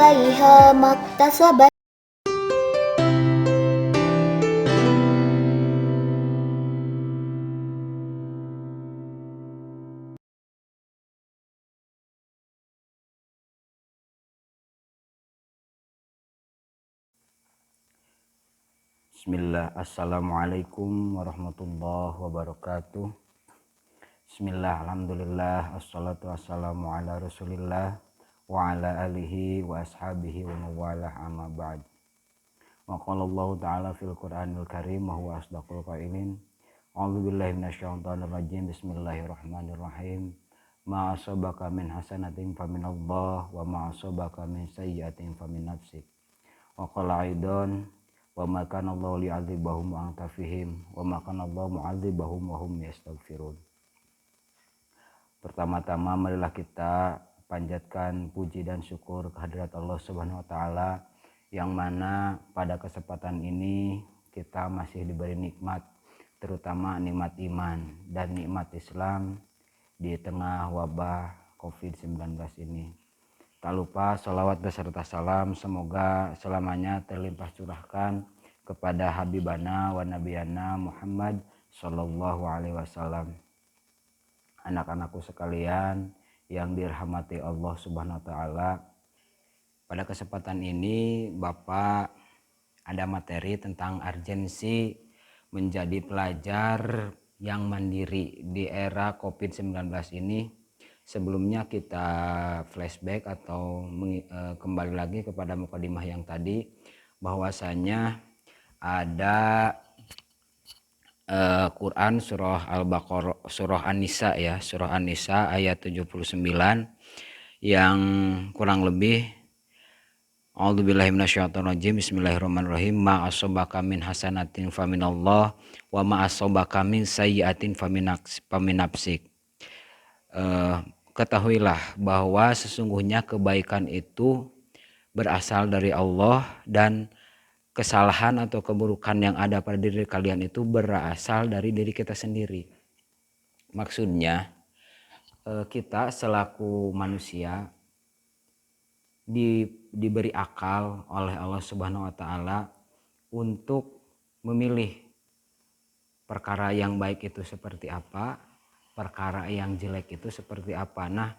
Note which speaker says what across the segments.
Speaker 1: عليها ما اكتسبت.
Speaker 2: Bismillah, assalamualaikum warahmatullahi wabarakatuh. Bismillah, alhamdulillah, assalatu wassalamu ala rasulillah wa ala alihi wa ashabihi wa mawalah amma ba'd. Wa qala Allah ta'ala fil Qur'anil Karim wa huwa asdaqul qailin. A'udzu billahi minasyaitonir rajim. Bismillahirrahmanirrahim. Ma asabaka min hasanatin faminallah wa ma asabaka min sayyi'atin famin nafsik. Wa qala aidan wa ma kana Allahu li'adzibahum wa anta fihim wa ma kana Allahu mu'adzibahum wa hum yastaghfirun. Pertama-tama marilah kita panjatkan puji dan syukur kehadirat Allah Subhanahu wa taala yang mana pada kesempatan ini kita masih diberi nikmat, terutama nikmat iman dan nikmat Islam di tengah wabah COVID-19 ini. Tak lupa sholawat beserta salam semoga selamanya terlimpah curahkan kepada Habibana wa Nabiyana Muhammad Sallallahu Alaihi Wasallam. Anak-anakku sekalian yang dirahmati Allah Subhanahu Wa Taala, pada kesempatan ini Bapak ada materi tentang urgensi menjadi pelajar yang mandiri di era COVID-19 ini. Sebelumnya kita flashback atau kembali lagi kepada mukadimah yang tadi, bahwasanya ada Quran surah Al-Baqarah, surah An-Nisa ya, surah An-Nisa ayat 79 yang kurang lebih A'udzubillahi minasyaitonirrajim. Bismillahirrahmanirrahim. Ma asobaka min hasanatin faminallah wa ma asobaka min sayyi'atin faminafsik. Ketahuilah bahwa sesungguhnya kebaikan itu berasal dari Allah dan kesalahan atau keburukan yang ada pada diri kalian itu berasal dari diri kita sendiri. Maksudnya kita selaku manusia diberi akal oleh Allah Subhanahu wa taala untuk memilih perkara yang baik itu seperti apa, perkara yang jelek itu seperti apa. Nah,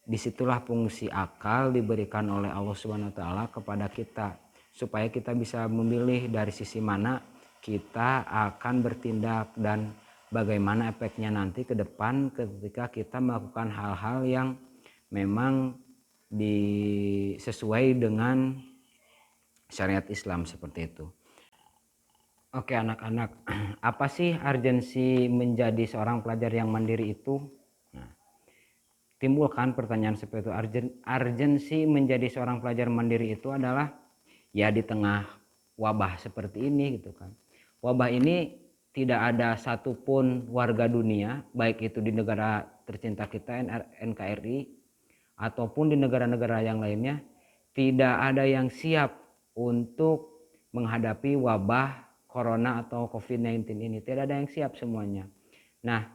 Speaker 2: disitulah fungsi akal diberikan oleh Allah Subhanahu wa taala kepada kita supaya kita bisa memilih dari sisi mana kita akan bertindak dan bagaimana efeknya nanti ke depan ketika kita melakukan hal-hal yang memang sesuai dengan syariat Islam seperti itu. Oke anak-anak, apa sih urgensi menjadi seorang pelajar yang mandiri itu? Nah, timbulkan pertanyaan seperti itu. Urgensi menjadi seorang pelajar mandiri itu adalah ya di tengah wabah seperti ini gitu kan. Wabah ini tidak ada satupun warga dunia, baik itu di negara tercinta kita NKRI ataupun di negara-negara yang lainnya, tidak ada yang siap untuk menghadapi wabah corona atau COVID-19 ini. Tidak ada yang siap semuanya. Nah,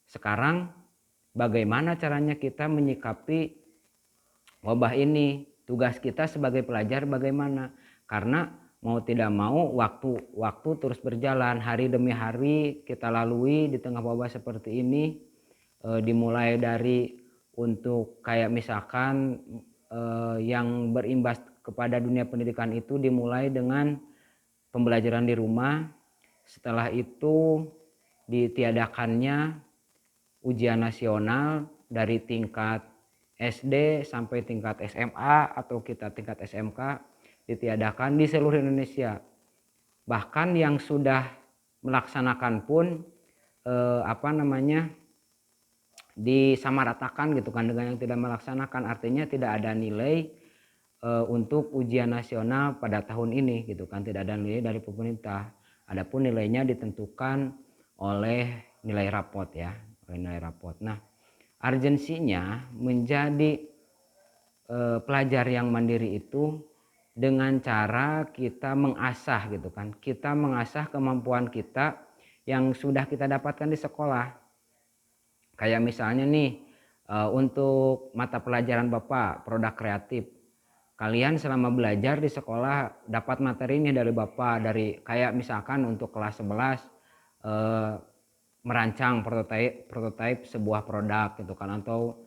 Speaker 2: sekarang bagaimana caranya kita menyikapi wabah ini? Tugas kita sebagai pelajar bagaimana? Karena mau tidak mau waktu terus berjalan, hari demi hari kita lalui di tengah wabah seperti ini. Dimulai dari untuk kayak misalkan yang berimbas kepada dunia pendidikan itu dimulai dengan pembelajaran di rumah. Setelah itu ditiadakannya ujian nasional dari tingkat SD sampai tingkat SMA atau kita tingkat SMK ditiadakan di seluruh Indonesia. Bahkan yang sudah melaksanakan pun disamaratakan gitu kan dengan yang tidak melaksanakan, artinya tidak ada nilai untuk ujian nasional pada tahun ini gitu kan, tidak ada nilai dari pemerintah. Adapun nilainya ditentukan oleh nilai rapot ya, oleh nilai rapot. Nah, urgensinya menjadi pelajar yang mandiri itu dengan cara kita mengasah gitu kan, kita mengasah kemampuan kita yang sudah kita dapatkan di sekolah. Kayak misalnya nih untuk mata pelajaran Bapak produk kreatif, kalian selama belajar di sekolah dapat materinya dari Bapak, dari kayak misalkan untuk kelas 11 merancang prototipe sebuah produk gitu kan, atau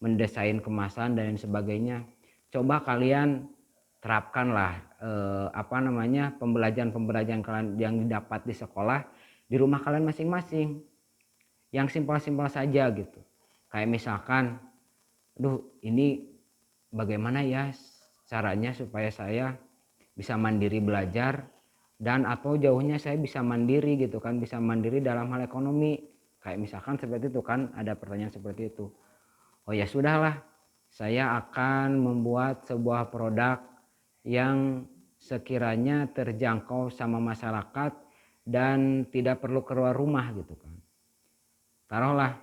Speaker 2: mendesain kemasan dan sebagainya. Coba kalian terapkanlah pembelajaran kalian yang didapat di sekolah di rumah kalian masing-masing, yang simpel-simpel saja gitu. Kayak misalkan, ini bagaimana ya caranya supaya saya bisa mandiri belajar, dan atau jauhnya saya bisa mandiri gitu kan, bisa mandiri dalam hal ekonomi. Kayak misalkan seperti itu kan, ada pertanyaan seperti itu. Oh ya sudahlah, saya akan membuat sebuah produk yang sekiranya terjangkau sama masyarakat dan tidak perlu keluar rumah gitu kan. Taruhlah,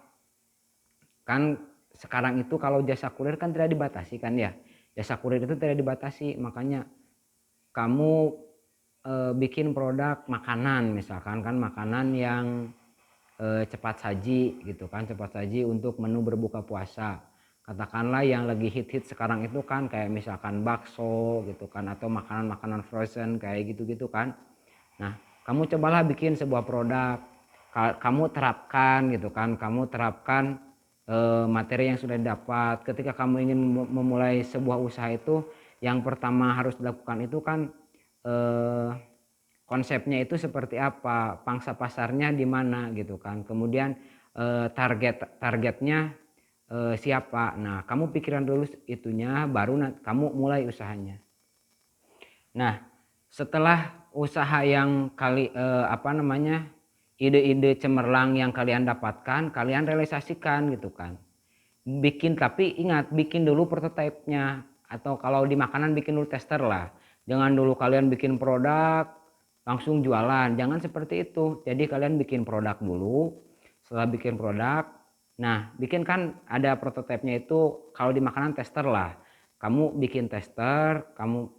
Speaker 2: kan sekarang itu kalau jasa kurir kan tidak dibatasi kan ya. Jasa kurir itu tidak dibatasi, makanya kamu bikin produk makanan misalkan kan, makanan yang cepat saji gitu kan, cepat saji untuk menu berbuka puasa. Katakanlah yang lagi hit-hit sekarang itu kan kayak misalkan bakso gitu kan, atau makanan-makanan frozen kayak gitu-gitu kan. Nah, kamu cobalah bikin sebuah produk, kamu terapkan gitu kan, kamu terapkan materi yang sudah didapat. Ketika kamu ingin memulai sebuah usaha itu, yang pertama harus dilakukan itu kan konsepnya itu seperti apa, pangsa pasarnya di mana gitu kan, kemudian targetnya siapa. Nah, kamu pikiran dulu itunya, baru kamu mulai usahanya. Nah, setelah usaha yang ide-ide cemerlang yang kalian dapatkan, kalian realisasikan gitu kan. Tapi ingat, bikin dulu prototipenya, atau kalau di makanan bikin dulu tester lah. Jangan dulu kalian bikin produk langsung jualan, jangan seperti itu. Jadi kalian bikin produk dulu, setelah bikin produk, nah bikin kan ada prototipenya itu. Kalau di makanan tester lah, kamu bikin tester, kamu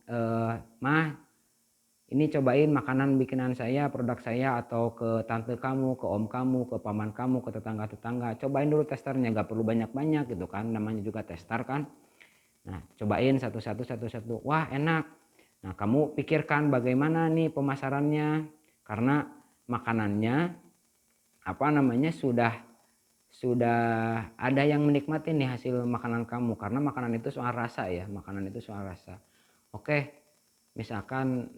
Speaker 2: ini cobain makanan bikinan saya, produk saya, atau ke tante kamu, ke om kamu, ke paman kamu, ke tetangga-tetangga. Cobain dulu testernya, gak perlu banyak-banyak gitu kan, namanya juga tester kan. Nah, cobain satu-satu. Wah, enak. Nah, kamu pikirkan bagaimana nih pemasarannya, karena makanannya sudah ada yang menikmati nih hasil makanan kamu, karena makanan itu soal rasa ya, makanan itu soal rasa. Oke. Misalkan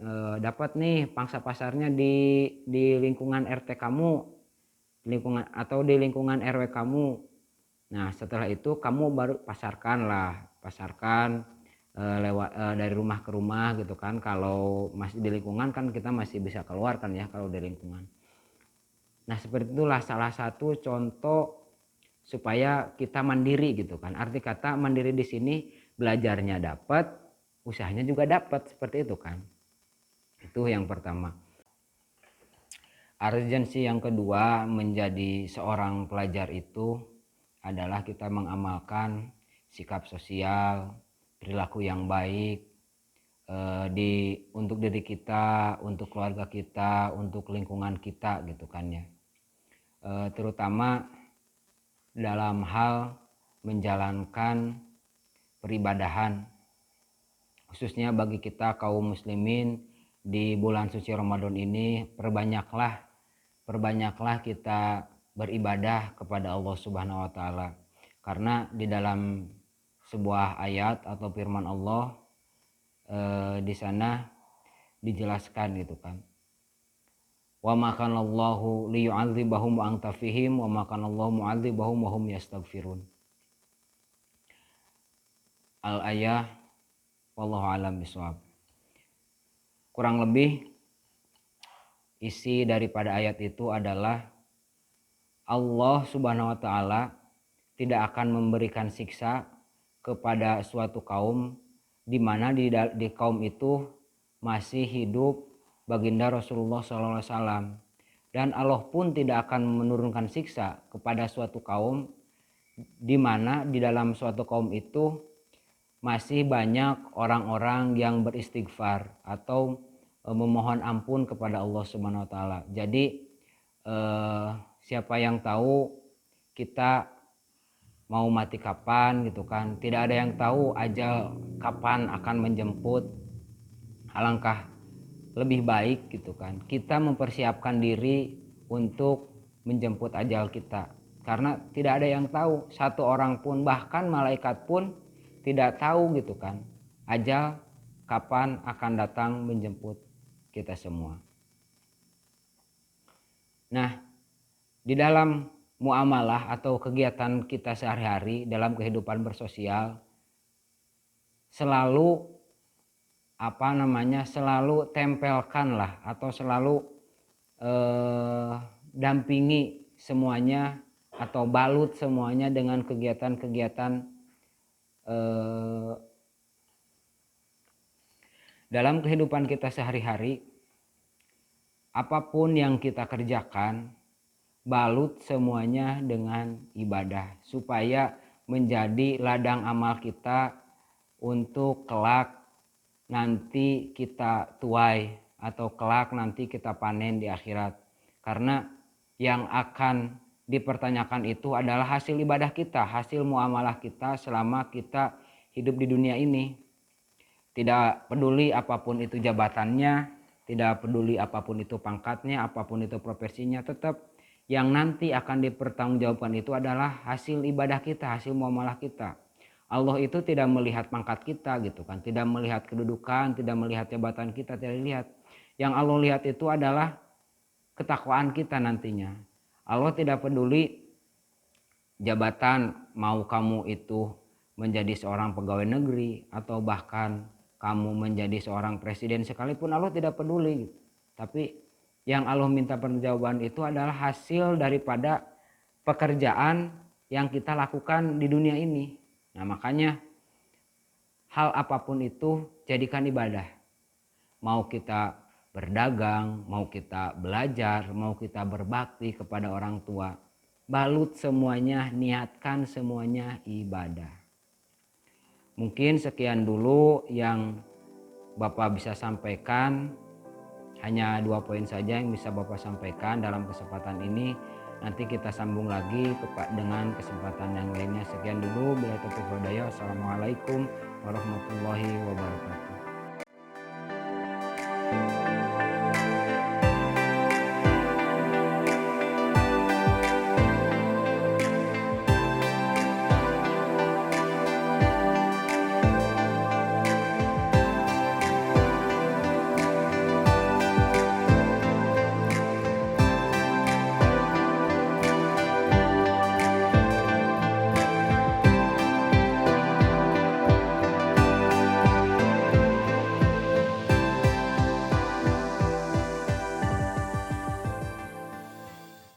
Speaker 2: dapat nih pangsa pasarnya di lingkungan RT kamu, atau di lingkungan RW kamu. Nah, setelah itu kamu baru pasarkan lewat dari rumah ke rumah gitu kan. Kalau masih di lingkungan kan kita masih bisa keluar kan ya kalau di lingkungan. Nah, seperti itulah salah satu contoh supaya kita mandiri gitu kan. Arti kata mandiri di sini, belajarnya dapat, usahanya juga dapat, seperti itu kan. Itu yang pertama. Urgensi yang kedua menjadi seorang pelajar itu adalah kita mengamalkan sikap sosial, perilaku yang baik untuk diri kita, untuk keluarga kita, untuk lingkungan kita gitu kan ya. Terutama dalam hal menjalankan peribadahan, khususnya bagi kita kaum muslimin di bulan suci Ramadan ini. Perbanyaklah kita beribadah kepada Allah Subhanahu wa taala, karena di dalam sebuah ayat atau firman Allah di sana dijelaskan gitu kan, wa ma kana Allahu liyu'adzibahum wa anta fihim wa ma kana Allahu mu'adzibahum wa hum yastaghfirun. Al-ayah, wallahu alam bisawab. Kurang lebih isi daripada ayat itu adalah Allah Subhanahu wa taala tidak akan memberikan siksa kepada suatu kaum di mana di kaum itu masih hidup baginda Rasulullah SAW, dan Allah pun tidak akan menurunkan siksa kepada suatu kaum di mana di dalam suatu kaum itu masih banyak orang-orang yang beristighfar atau memohon ampun kepada Allah Subhanahu wa taala. Jadi siapa yang tahu kita mau mati kapan gitu kan. Tidak ada yang tahu ajal kapan akan menjemput. Alangkah lebih baik gitu kan kita mempersiapkan diri untuk menjemput ajal kita, karena tidak ada yang tahu, satu orang pun bahkan malaikat pun tidak tahu gitu kan ajal kapan akan datang menjemput kita semua. Nah, di dalam muamalah atau kegiatan kita sehari-hari dalam kehidupan bersosial selalu selalu tempelkanlah atau selalu dampingi semuanya atau balut semuanya dengan kegiatan-kegiatan dalam kehidupan kita sehari-hari. Apapun yang kita kerjakan, balut semuanya dengan ibadah supaya menjadi ladang amal kita untuk kelak nanti kita tuai atau kelak nanti kita panen di akhirat. Karena yang akan dipertanyakan itu adalah hasil ibadah kita, hasil muamalah kita selama kita hidup di dunia ini. Tidak peduli apapun itu jabatannya, tidak peduli apapun itu pangkatnya, apapun itu profesinya, tetap yang nanti akan dipertanggungjawabkan itu adalah hasil ibadah kita, hasil muamalah kita. Allah itu tidak melihat pangkat kita gitu kan, tidak melihat kedudukan, tidak melihat jabatan kita, tidak lihat. Yang Allah lihat itu adalah ketakwaan kita nantinya. Allah tidak peduli jabatan, mau kamu itu menjadi seorang pegawai negeri atau bahkan kamu menjadi seorang presiden sekalipun, Allah tidak peduli gitu. Tapi yang Allah minta pertanggungjawaban itu adalah hasil daripada pekerjaan yang kita lakukan di dunia ini. Nah, makanya hal apapun itu jadikan ibadah. Mau kita berdagang, mau kita belajar, mau kita berbakti kepada orang tua, balut semuanya, niatkan semuanya ibadah. Mungkin sekian dulu yang Bapak bisa sampaikan. Hanya 2 poin saja yang bisa Bapak sampaikan dalam kesempatan ini. Nanti kita sambung lagi dengan kesempatan yang lainnya. Sekian dulu. Bila taufiq wal hidayah. Assalamualaikum warahmatullahi wabarakatuh.